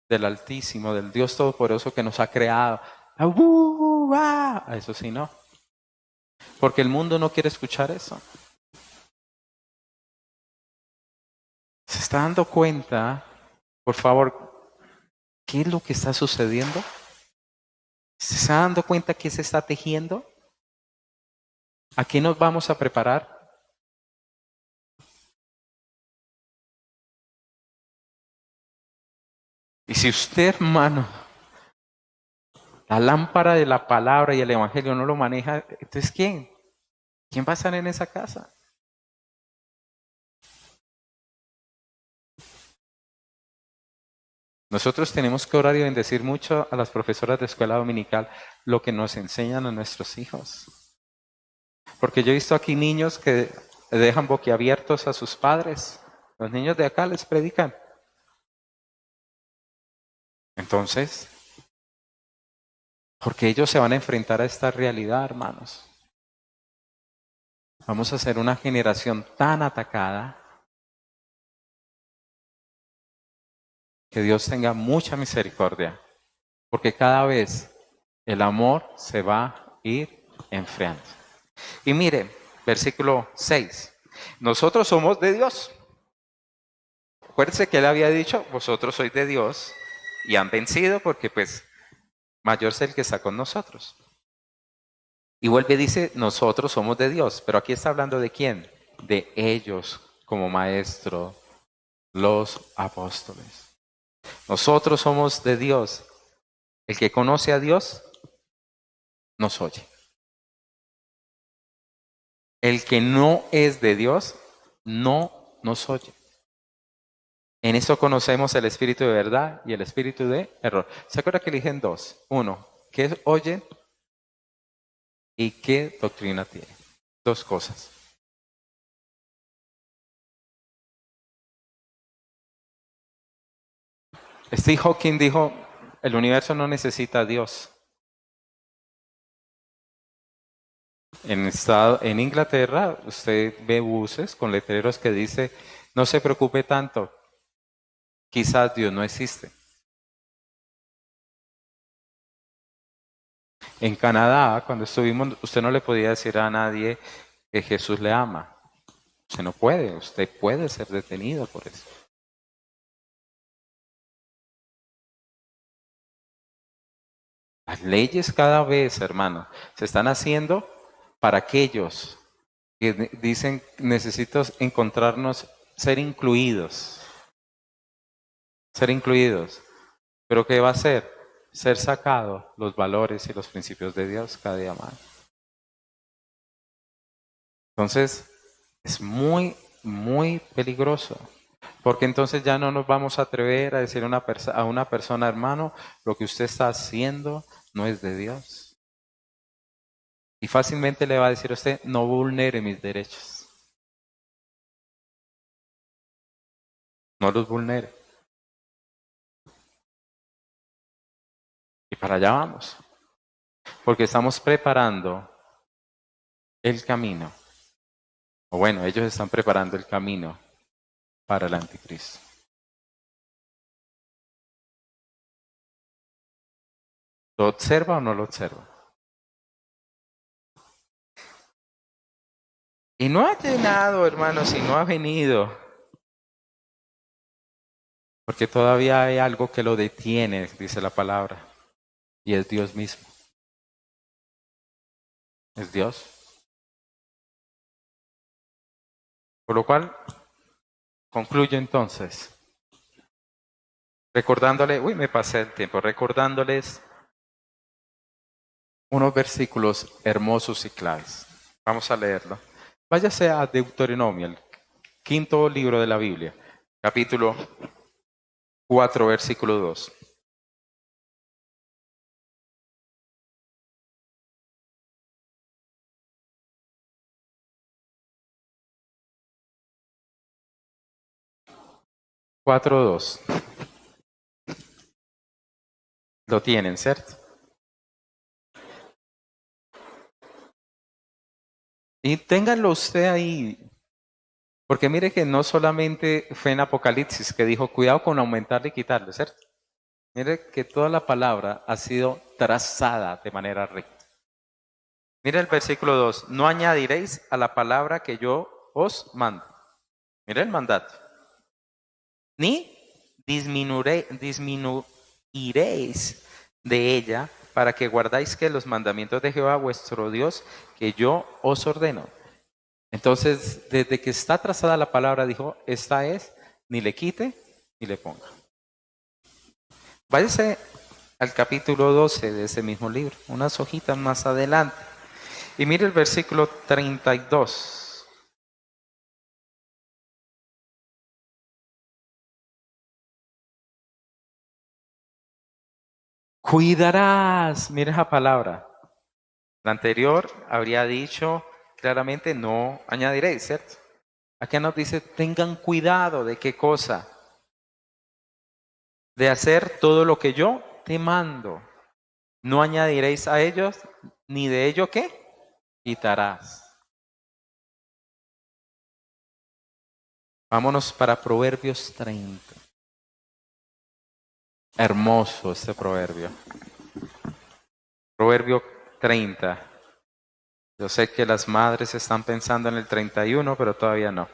del Altísimo, del Dios Todopoderoso que nos ha creado. Eso sí, no. Porque el mundo no quiere escuchar eso. ¿Se está dando cuenta, por favor, qué es lo que está sucediendo? ¿Se está dando cuenta qué se está tejiendo? ¿A qué nos vamos a preparar? Y si usted, hermano, la lámpara de la palabra y el evangelio no lo maneja, entonces ¿quién? ¿Quién va a estar en esa casa? Nosotros tenemos que orar y bendecir mucho a las profesoras de escuela dominical lo que nos enseñan a nuestros hijos. Porque yo he visto aquí niños que dejan boquiabiertos a sus padres. Los niños de acá les predican. Entonces, porque ellos se van a enfrentar a esta realidad, hermanos. Vamos a ser una generación tan atacada que Dios tenga mucha misericordia. Porque cada vez el amor se va a ir enfriando. Y mire, versículo 6. Nosotros somos de Dios. Acuérdense que él había dicho, vosotros sois de Dios y han vencido porque pues mayor es el que está con nosotros. Y vuelve y dice, nosotros somos de Dios. Pero aquí está hablando de quién? De ellos como maestro, los apóstoles. Nosotros somos de Dios. El que conoce a Dios nos oye. El que no es de Dios no nos oye. En eso conocemos el espíritu de verdad y el espíritu de error. ¿Se acuerda que eligen dos? Uno, que oyen ¿Y qué doctrina tiene? Dos cosas. Steve Hawking dijo, el universo no necesita a Dios. En Inglaterra, usted ve buses con letreros que dice, no se preocupe tanto, quizás Dios no existe. En Canadá, cuando estuvimos, usted no le podía decir a nadie que Jesús le ama. Usted no puede, usted puede ser detenido por eso. Las leyes cada vez, hermano, se están haciendo para aquellos que dicen necesito encontrarnos, ser incluidos. Ser incluidos. Pero ¿qué va a ser? Ser sacado los valores y los principios de Dios cada día más. Entonces, es muy, muy peligroso. Porque entonces ya no nos vamos a atrever a decir a una persona, hermano, lo que usted está haciendo no es de Dios. Y fácilmente le va a decir a usted, no vulnere mis derechos. No los vulnere. Y para allá vamos. Porque estamos preparando el camino. O bueno, ellos están preparando el camino para el anticristo. ¿Lo observa o no lo observa? Y no ha llenado, hermanos, y no ha venido. Porque todavía hay algo que lo detiene, dice la palabra. Y es Dios mismo. Es Dios. Por lo cual, concluyo entonces, me pasé el tiempo, recordándoles unos versículos hermosos y claves. Vamos a leerlo. Váyase a Deuteronomio, el quinto libro de la Biblia, capítulo 4, versículo 2. Cuatro dos. Lo tienen, ¿cierto? Y ténganlo usted ahí, porque mire que no solamente fue en Apocalipsis que dijo, cuidado con aumentarle y quitarle, ¿cierto? Mire que toda la palabra ha sido trazada de manera recta. Mire el versículo 2, no añadiréis a la palabra que yo os mando. Mire el mandato. Ni disminuiréis de ella para que guardáis que los mandamientos de Jehová vuestro Dios que yo os ordeno. Entonces, desde que está trazada la palabra, dijo, esta es, ni le quite ni le ponga. Váyase al capítulo 12 de ese mismo libro, unas hojitas más adelante. Y mire el versículo 32. Cuidarás, mire esa palabra. La anterior habría dicho claramente no añadiréis, ¿cierto? Acá nos dice tengan cuidado de qué cosa. De hacer todo lo que yo te mando. No añadiréis a ellos ni de ello qué quitarás. Vámonos para Proverbios 30. Hermoso este proverbio. Proverbio 30. Yo sé que las madres están pensando en el 31, pero todavía no.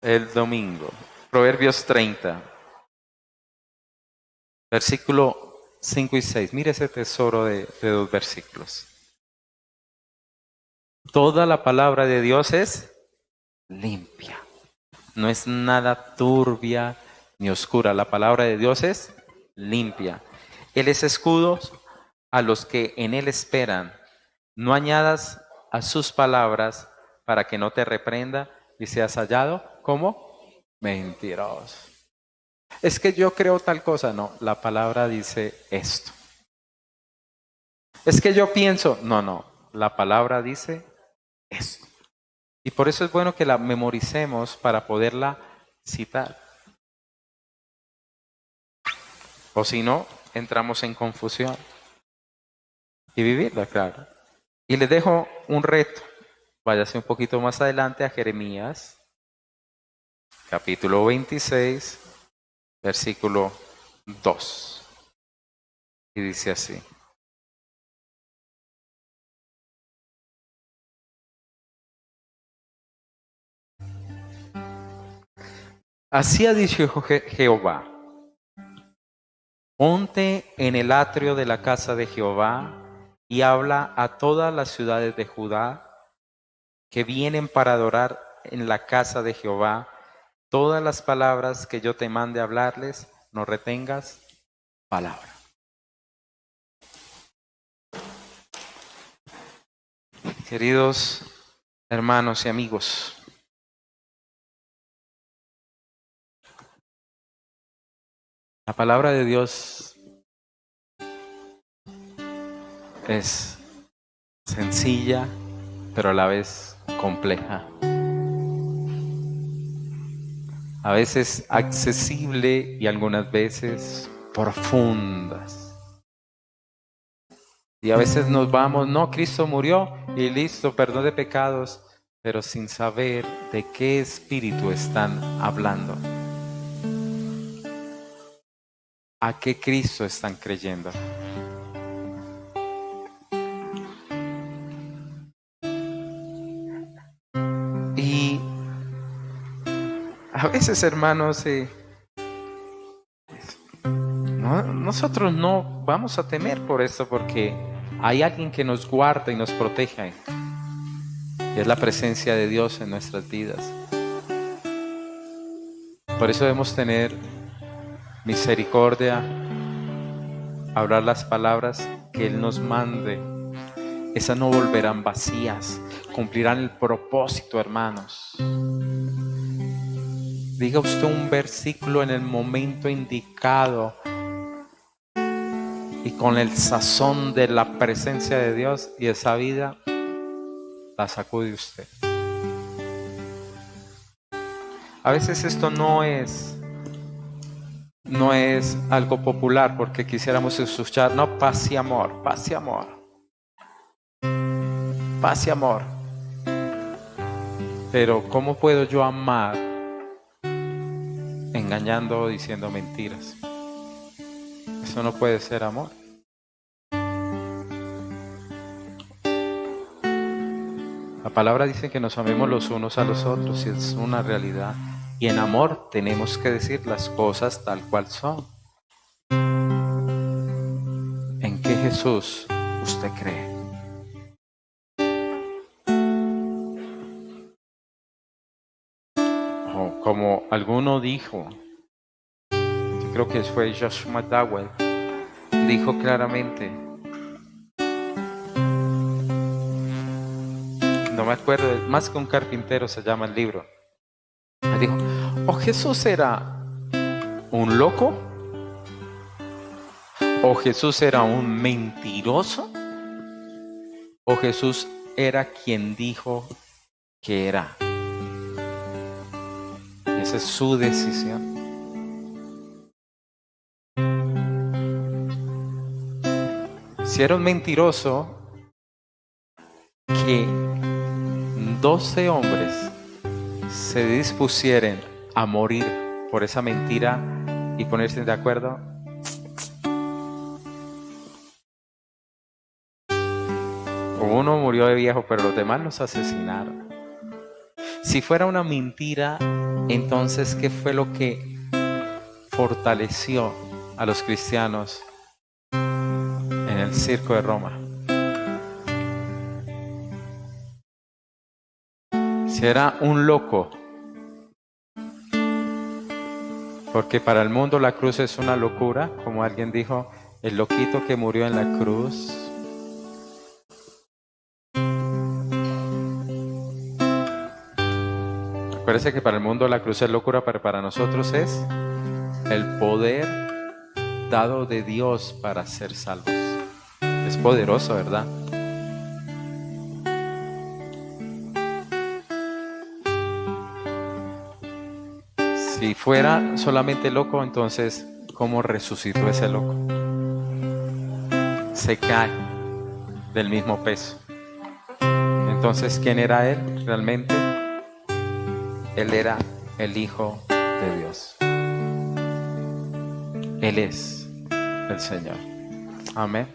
El domingo. Proverbios 30. Versículo 5 y 6. Mire ese tesoro de dos versículos. Toda la palabra de Dios es limpia. No es nada turbia ni oscura. La palabra de Dios es limpia. Él es escudo a los que en Él esperan. No añadas a sus palabras para que no te reprenda y seas hallado como mentiroso. Es que yo creo tal cosa. No, la palabra dice esto. Es que yo pienso, no, la palabra dice esto. Y por eso es bueno que la memoricemos para poderla citar. O si no, entramos en confusión. Y vivirla, claro. Y les dejo un reto. Váyase un poquito más adelante a Jeremías, capítulo 26, versículo 2. Y dice así. Así ha dicho Jehová: ponte en el atrio de la casa de Jehová y habla a todas las ciudades de Judá que vienen para adorar en la casa de Jehová todas las palabras que yo te mande hablarles, no retengas palabra. Queridos hermanos y amigos, la palabra de Dios es sencilla, pero a la vez compleja. A veces accesible y algunas veces profundas. Y a veces nos vamos, no, Cristo murió y listo, perdón de pecados, pero sin saber de qué espíritu están hablando. ¿A qué Cristo están creyendo? Y a veces, hermanos, nosotros no vamos a temer por esto porque hay alguien que nos guarda y nos protege. Y es la presencia de Dios en nuestras vidas. Por eso debemos tener misericordia, hablar las palabras que Él nos mande. Esas no volverán vacías, cumplirán el propósito, hermanos. Diga usted un versículo en el momento indicado y con el sazón de la presencia de Dios, y esa vida la sacude usted. A veces esto no es algo popular porque quisiéramos escuchar, no, paz y amor, paz y amor, paz y amor. Pero ¿cómo puedo yo amar engañando o diciendo mentiras? Eso no puede ser amor. La palabra dice que nos amemos los unos a los otros y es una realidad. Y en amor tenemos que decir las cosas tal cual son. ¿En qué Jesús usted cree? O como alguno dijo, yo creo que fue Josh McDowell, dijo claramente, no me acuerdo, más que un carpintero se llama el libro. Me dijo, o Jesús era un loco, o Jesús era un mentiroso, o Jesús era quien dijo que era. Y esa es su decisión. Si era un mentiroso, que 12 hombres se dispusieren a morir por esa mentira y ponerse de acuerdo, uno murió de viejo, pero los demás los asesinaron. Si fuera una mentira, entonces ¿qué fue lo que fortaleció a los cristianos en el circo de Roma? Si era un loco, porque para el mundo la cruz es una locura, como alguien dijo, el loquito que murió en la cruz. Acuérdense que para el mundo la cruz es locura, pero para nosotros es el poder dado de Dios para ser salvos. Es poderoso, ¿verdad? Si fuera solamente loco, entonces, ¿cómo resucitó ese loco? Se cae del mismo peso. Entonces, ¿quién era él realmente? Él era el Hijo de Dios. Él es el Señor. Amén.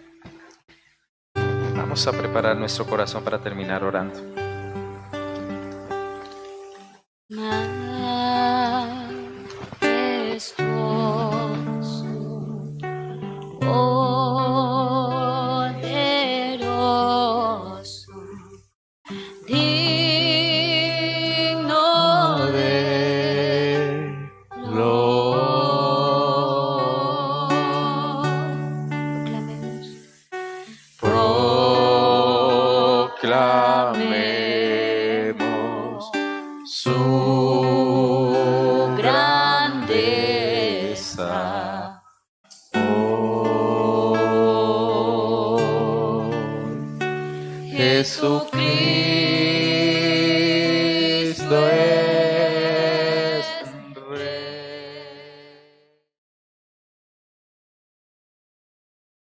Vamos a preparar nuestro corazón para terminar orando. Proclamemos su grandeza. Oh, Jesucristo.